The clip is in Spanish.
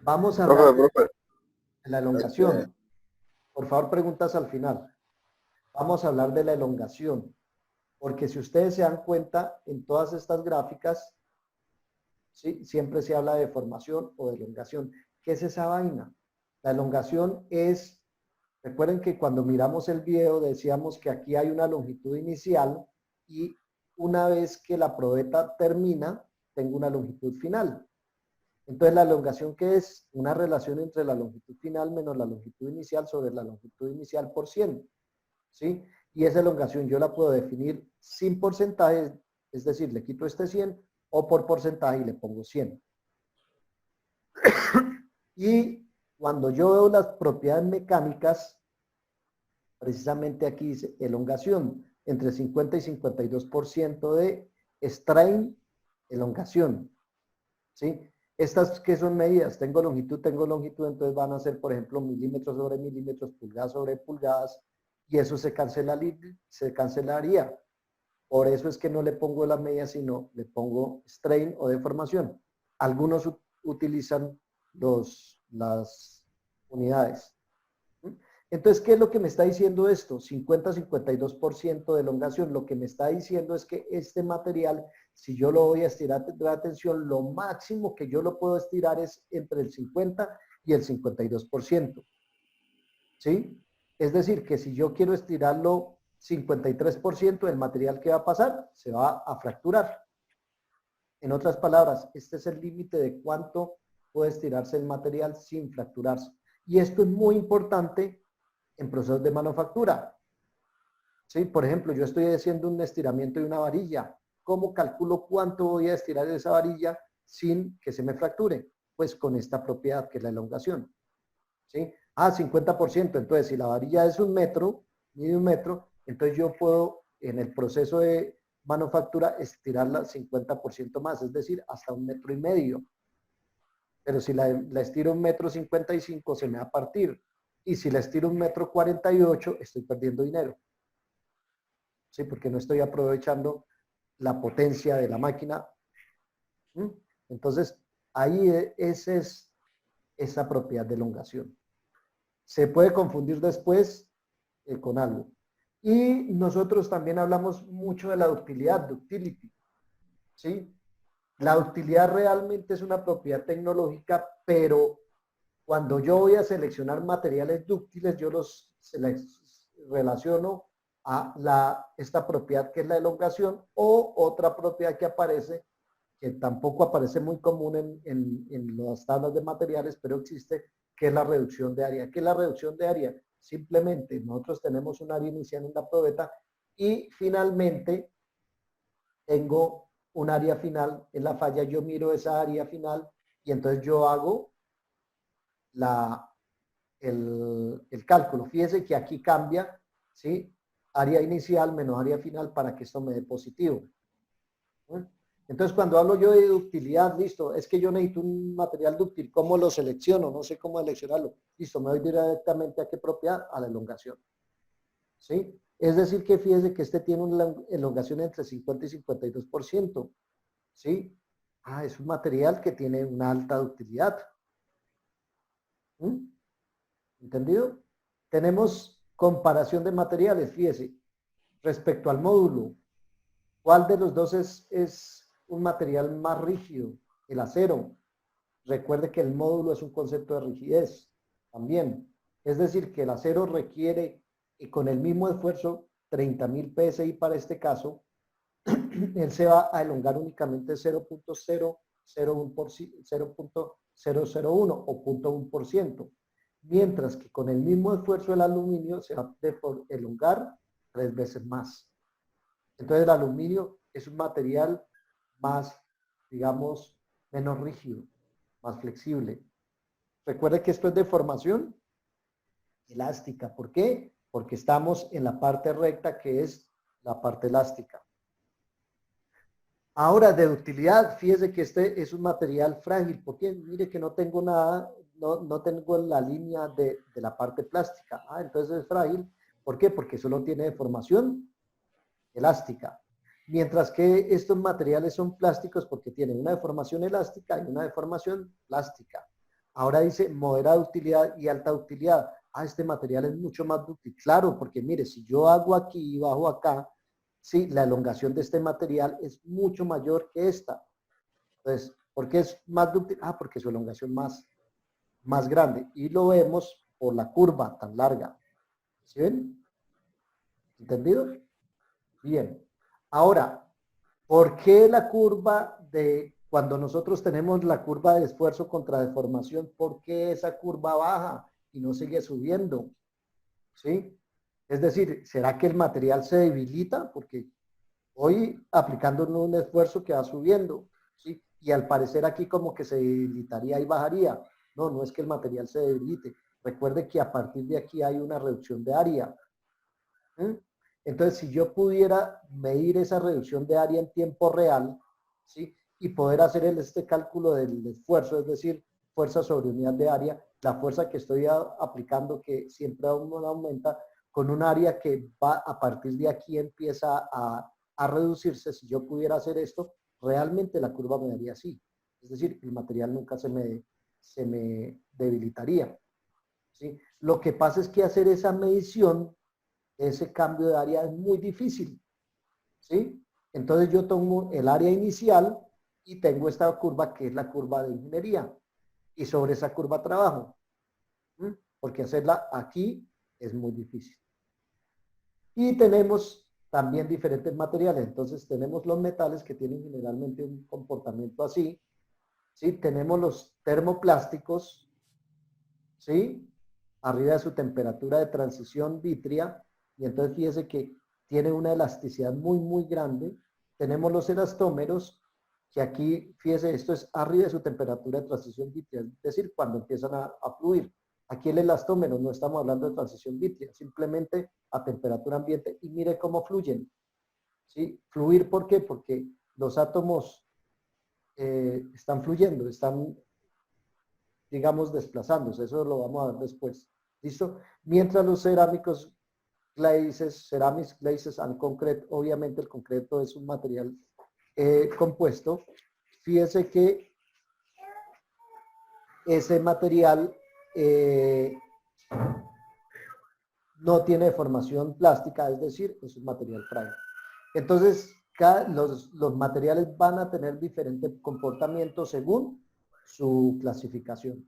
Vamos a hablar Profe, profe, de la este, elongación. Por favor, preguntas al final. Vamos a hablar de la elongación, porque si ustedes se dan cuenta, en todas estas gráficas, ¿sí? Siempre se habla de deformación o de elongación. ¿Qué es esa vaina? La elongación es, recuerden que cuando miramos el video decíamos que aquí hay una longitud inicial y una vez que la probeta termina, tengo una longitud final. Entonces, la elongación, ¿qué es? Una relación entre la longitud final menos la longitud inicial sobre la longitud inicial por 100. ¿Sí? Y esa elongación yo la puedo definir sin porcentajes, es decir, le quito este 100 o por porcentaje y le pongo 100. Y cuando yo veo las propiedades mecánicas, precisamente aquí dice elongación, entre 50 y 52% de strain, elongación. ¿Sí? Estas que son medidas, tengo longitud, entonces van a ser, por ejemplo, milímetros sobre milímetros, pulgadas sobre pulgadas, y eso se cancelaría. Por eso es que no le pongo la media, sino le pongo strain o deformación. Algunos utilizan las unidades. Entonces, ¿qué es lo que me está diciendo esto? 50-52% de elongación. Lo que me está diciendo es que este material, si yo lo voy a estirar de atención, lo máximo que yo lo puedo estirar es entre el 50 y el 52%. ¿Sí? Es decir, que si yo quiero estirarlo 53%, el material que va a pasar se va a fracturar. En otras palabras, este es el límite de cuánto puede estirarse el material sin fracturarse. Y esto es muy importante en procesos de manufactura. ¿Sí? Por ejemplo, yo estoy haciendo un estiramiento de una varilla. ¿Cómo calculo cuánto voy a estirar esa varilla sin que se me fracture? Pues con esta propiedad que es la elongación. ¿Sí? 50%. Entonces, si la varilla es 1 metro, mide 1 metro, entonces yo puedo, en el proceso de manufactura, estirarla 50% más, es decir, hasta 1,5 metros. Pero si la estiro 1,55 m, se me va a partir. Y si la estiro 1,48 m, estoy perdiendo dinero. ¿Sí? Porque no estoy aprovechando la potencia de la máquina. Entonces, ahí esa es esa propiedad de elongación. Se puede confundir después con algo. Y nosotros también hablamos mucho de la ductilidad, ductility. ¿Sí? La ductilidad realmente es una propiedad tecnológica, pero cuando yo voy a seleccionar materiales dúctiles, yo los relaciono a esta propiedad que es la elongación, o otra propiedad que aparece, que tampoco aparece muy común en las tablas de materiales, pero existe, que es la reducción de área. ¿Qué es la reducción de área? Simplemente nosotros tenemos un área inicial en la probeta y finalmente tengo un área final en la falla. Yo miro esa área final y entonces yo hago el cálculo. Fíjese que aquí cambia, ¿sí? Área inicial menos área final para que esto me dé positivo. Entonces, cuando hablo yo de ductilidad, listo, es que yo necesito un material dúctil. ¿Cómo lo selecciono? No sé cómo seleccionarlo. Listo, me voy directamente a qué propiedad, a la elongación. ¿Sí? Es decir, que fíjese que este tiene una elongación entre 50 y 52%. ¿Sí? Es un material que tiene una alta ductilidad. ¿Entendido? Tenemos comparación de materiales, fíjese, respecto al módulo. ¿Cuál de los dos es un material más rígido? El acero. Recuerde que el módulo es un concepto de rigidez también. Es decir, que el acero requiere, y con el mismo esfuerzo, 30.000 PSI para este caso, él se va a elongar únicamente 0.001% o 0.1%, mientras que con el mismo esfuerzo el aluminio se va a elongar 3 veces más. Entonces el aluminio es un material más, digamos, menos rígido, más flexible. Recuerde que esto es de formación elástica. ¿Por qué? Porque estamos en la parte recta, que es la parte elástica. Ahora, de utilidad, fíjese que este es un material frágil, porque mire que no tengo nada, no tengo la línea de la parte plástica. Entonces es frágil. ¿Por qué? Porque solo tiene deformación elástica. Mientras que estos materiales son plásticos porque tienen una deformación elástica y una deformación plástica. Ahora dice moderada utilidad y alta utilidad. Ah, este material es mucho más dúctil. Claro, porque mire, si yo hago aquí y bajo acá, sí, la elongación de este material es mucho mayor que esta. Entonces, ¿por qué es más dúctil? Ah, porque su elongación más grande. Y lo vemos por la curva tan larga. ¿Sí ven? ¿Entendido? Bien. Ahora, ¿por qué la curva de, cuando nosotros tenemos la curva de esfuerzo contra deformación, por qué esa curva baja y no sigue subiendo? ¿Sí? Es decir, ¿será que el material se debilita? Porque hoy aplicando un esfuerzo que va subiendo, ¿sí? Y al parecer aquí como que se debilitaría y bajaría. No, no es que el material se debilite. Recuerde que a partir de aquí hay una reducción de área. ¿Mm? Entonces, si yo pudiera medir esa reducción de área en tiempo real, ¿sí? Y poder hacer este cálculo del esfuerzo, es decir, fuerza sobre unidad de área, la fuerza que estoy aplicando, que siempre aumenta, con un área que va a partir de aquí empieza a reducirse. Si yo pudiera hacer esto, realmente la curva me daría así. Es decir, el material nunca se me debilitaría. ¿Sí? Lo que pasa es que hacer esa medición, ese cambio de área es muy difícil, ¿sí? Entonces yo tomo el área inicial y tengo esta curva que es la curva de ingeniería y sobre esa curva trabajo, ¿sí? Porque hacerla aquí es muy difícil. Y tenemos también diferentes materiales, entonces tenemos los metales que tienen generalmente un comportamiento así, ¿sí? Tenemos los termoplásticos, ¿sí? Arriba de su temperatura de transición vitria, y entonces fíjese que tiene una elasticidad muy grande. Tenemos los elastómeros, que aquí, fíjese, esto es arriba de su temperatura de transición vitria, es decir, cuando empiezan a fluir. Aquí el elastómero, no estamos hablando de transición vitria, simplemente a temperatura ambiente, y mire cómo fluyen. ¿Sí? Fluir, ¿por qué? Porque los átomos están fluyendo, están, digamos, desplazándose. Eso lo vamos a ver después. ¿Listo? Mientras los cerámicos glazes, ceramics glazes and concrete, obviamente el concreto es un material compuesto. Fíjese que ese material no tiene deformación plástica, es decir, es un material frágil. Entonces, los materiales van a tener diferente comportamiento según su clasificación.